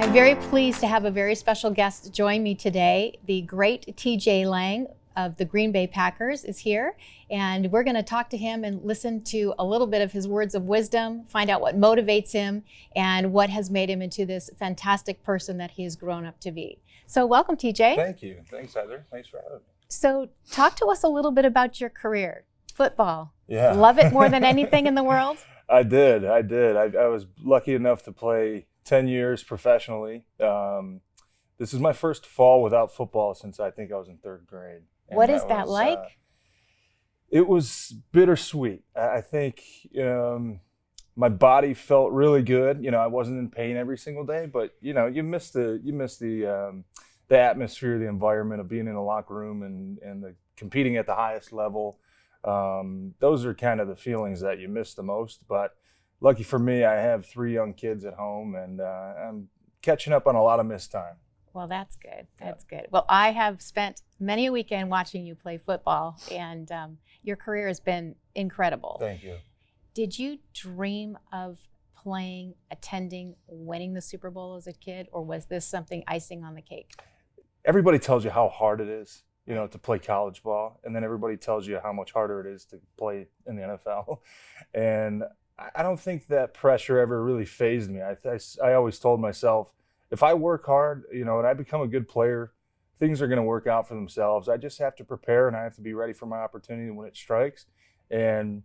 I'm very pleased to have a very special guest join me today. The great TJ Lang of the Green Bay Packers is here, and we're going to talk to him and listen to a little bit of his words of wisdom, find out what motivates him and what has made him into this fantastic person that he has grown up to be. So welcome, TJ. Thank you. Thanks, Heather. Thanks for having me. So talk to us a little bit about your career. Football. Yeah. Love it more than anything in the world? I did. I was lucky enough to play 10 years professionally. This is my first fall without football since I think I was in third grade. And what is that like? It was bittersweet. I think my body felt really good. I wasn't in pain every single day, but you miss the atmosphere, the environment of being in a locker room and the competing at the highest level. Those are kind of the feelings that you miss the most. But lucky for me, I have 3 young kids at home, and I'm catching up on a lot of missed time. Well, that's good. That's good. Well, I have spent many a weekend watching you play football, and your career has been incredible. Thank you. Did you dream of playing, attending, winning the Super Bowl as a kid, or was this something icing on the cake? Everybody tells you how hard it is, to play college ball, and then everybody tells you how much harder it is to play in the NFL. And I don't think that pressure ever really fazed me. I always told myself, if I work hard, and I become a good player, things are going to work out for themselves. I just have to prepare, and I have to be ready for my opportunity when it strikes. And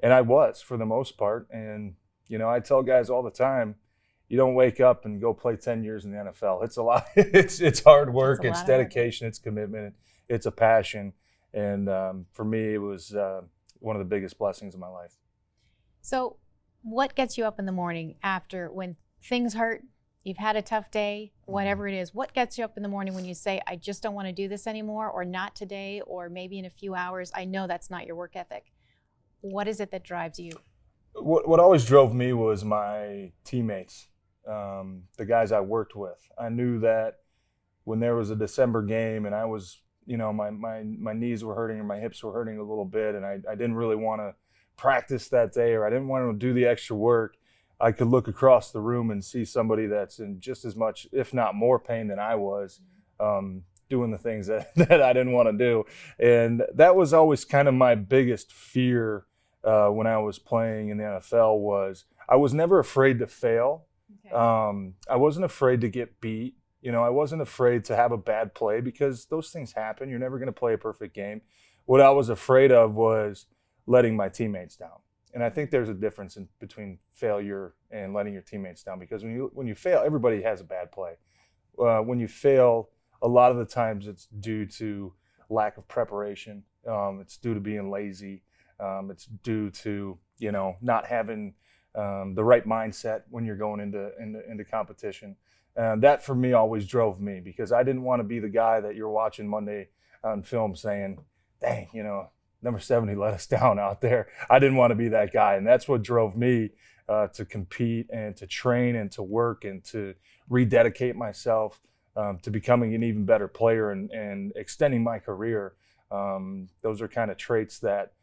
I was, for the most part. And, I tell guys all the time, you don't wake up and go play 10 years in the NFL. It's a lot. It's hard work. It's dedication. It's commitment. It's a passion. And for me, it was one of the biggest blessings of my life. So what gets you up in the morning after when things hurt? You've had a tough day, whatever it is. What gets you up in the morning when you say, I just don't want to do this anymore, or not today, or maybe in a few hours? I know that's not your work ethic. What is it that drives you? What always drove me was my teammates, the guys I worked with. I knew that when there was a December game and I was, my knees were hurting or my hips were hurting a little bit, and I didn't really want to practice that day, or I didn't want to do the extra work, I could look across the room and see somebody that's in just as much, if not more pain than I was, doing the things that I didn't want to do. And that was always kind of my biggest fear when I was playing in the NFL was I was never afraid to fail. Okay. I wasn't afraid to get beat. I wasn't afraid to have a bad play because those things happen. You're never going to play a perfect game. What I was afraid of was letting my teammates down. And I think there's a difference between failure and letting your teammates down, because when you fail, everybody has a bad play. When you fail, a lot of the times it's due to lack of preparation. It's due to being lazy. It's due to not having the right mindset when you're going into competition. That for me always drove me, because I didn't want to be the guy that you're watching Monday on film saying, "Dang, number 70 let us down out there." I didn't want to be that guy. And that's what drove me to compete and to train and to work and to rededicate myself to becoming an even better player and extending my career. Those are kind of traits that,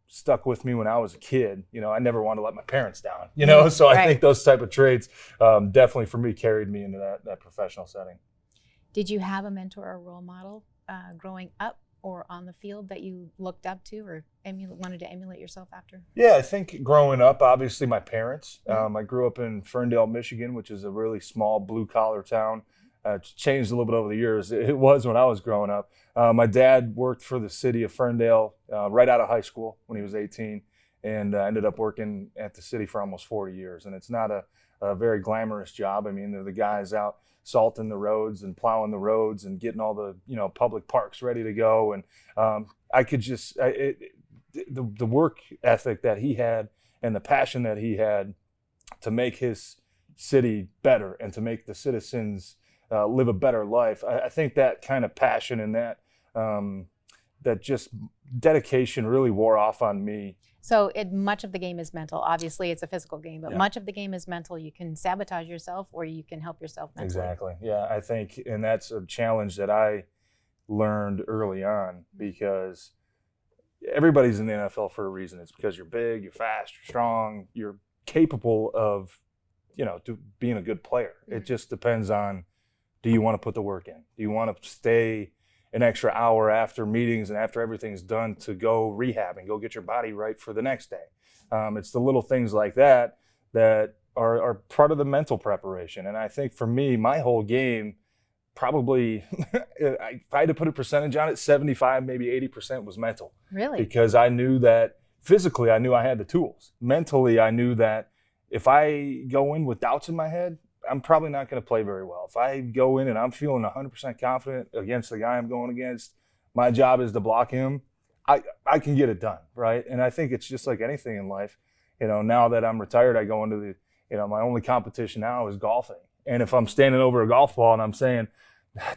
stuck with me when I was a kid. I never wanted to let my parents down, so I think those type of traits definitely for me carried me into that professional setting. Did you have a mentor or role model growing up or on the field that you looked up to or wanted to emulate yourself after? Yeah, I think growing up, obviously my parents. I grew up in Ferndale, Michigan, which is a really small blue-collar town. It's changed a little bit over the years. It was when I was growing up. My dad worked for the city of Ferndale right out of high school when he was 18, and ended up working at the city for almost 40 years. And it's not a very glamorous job. I mean, they're the guys out salting the roads and plowing the roads and getting all the public parks ready to go. And I could just the work ethic that he had and the passion that he had to make his city better and to make the citizens live a better life. I think that kind of passion and that just dedication really wore off on me. So much of the game is mental. Obviously, it's a physical game, but much of the game is mental. You can sabotage yourself or you can help yourself mentally. Exactly. Yeah, I think, and that's a challenge that I learned early on, because everybody's in the NFL for a reason. It's because you're big, you're fast, you're strong, you're capable of to being a good player. It just depends on, do you want to put the work in? Do you want to stay an extra hour after meetings and after everything's done to go rehab and go get your body right for the next day? It's the little things like that are part of the mental preparation. And I think for me, my whole game, probably, if I had to put a percentage on it, 75, maybe 80% was mental. Really? Because I knew that physically, I knew I had the tools. Mentally, I knew that if I go in with doubts in my head, I'm probably not going to play very well. If I go in and I'm feeling 100% confident against the guy I'm going against, my job is to block him, I can get it done, right? And I think it's just like anything in life. Now that I'm retired, I go into my only competition now is golfing. And if I'm standing over a golf ball and I'm saying,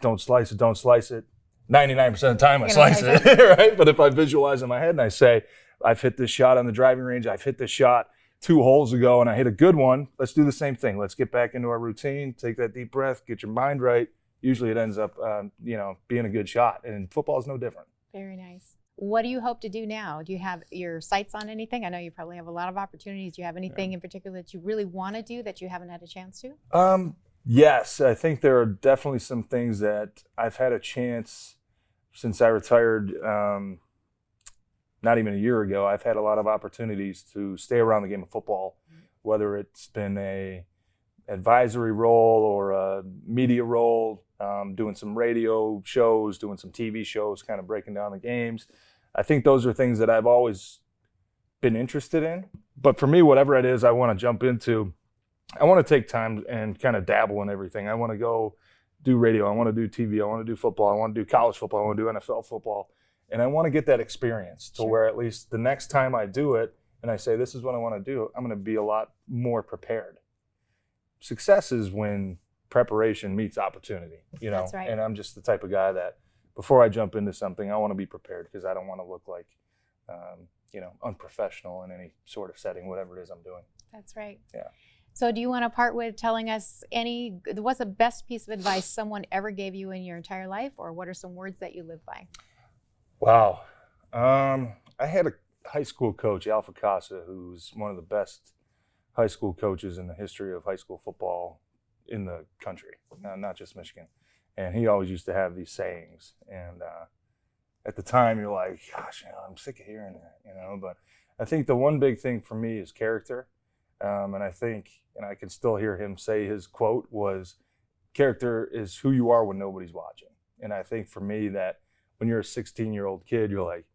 don't slice it, 99% of the time I slice it, right? But if I visualize in my head and I say, I've hit this shot on the driving range, I've hit this shot 2 holes ago and I hit a good one, let's do the same thing. Let's get back into our routine, take that deep breath, get your mind right. Usually it ends up, being a good shot. And football is no different. Very nice. What do you hope to do now? Do you have your sights on anything? I know you probably have a lot of opportunities. Do you have anything in particular that you really want to do that you haven't had a chance to? Yes, I think there are definitely some things that I've had a chance since I retired, not even a year ago. I've had a lot of opportunities to stay around the game of football, whether it's been a advisory role or a media role, doing some radio shows, doing some TV shows, kind of breaking down the games. I think those are things that I've always been interested in. But for me, whatever it is I want to jump into, I want to take time and kind of dabble in everything. I want to go do radio. I want to do TV. I want to do football. I want to do college football. I want to do NFL football. And I want to get that experience to where at least the next time I do it and I say, this is what I want to do, I'm going to be a lot more prepared. Success is when preparation meets opportunity, That's right. And I'm just the type of guy that before I jump into something, I want to be prepared because I don't want to look like, unprofessional in any sort of setting, whatever it is I'm doing. That's right. Yeah. So do you want to part with telling us what's the best piece of advice someone ever gave you in your entire life, or what are some words that you live by? Wow. I had a high school coach, Alpha Casa, who's one of the best high school coaches in the history of high school football in the country, not just Michigan. And he always used to have these sayings. And at the time, you're like, gosh, I'm sick of hearing that, But I think the one big thing for me is character. And I think, and I can still hear him say his quote was, character is who you are when nobody's watching. And I think for me that when you're a 16-year-old kid, you're like,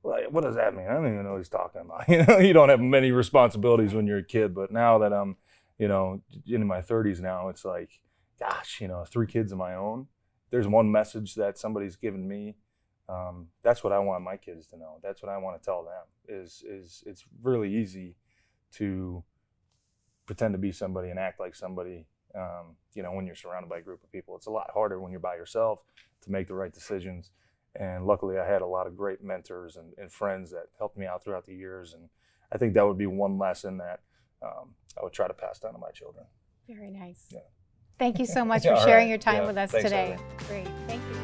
what does that mean? I don't even know what he's talking about. You don't have many responsibilities when you're a kid. But now that I'm, in my 30s now, it's like, gosh, 3 kids of my own. There's one message that somebody's given me. That's what I want my kids to know. That's what I want to tell them is it's really easy to pretend to be somebody and act like somebody, when you're surrounded by a group of people. It's a lot harder when you're by yourself to make the right decisions. And luckily I had a lot of great mentors and friends that helped me out throughout the years. And I think that would be one lesson that I would try to pass down to my children. Very nice. Yeah. Thank you so much for sharing your time with us Thanks, today. Heather. Great. Thank you.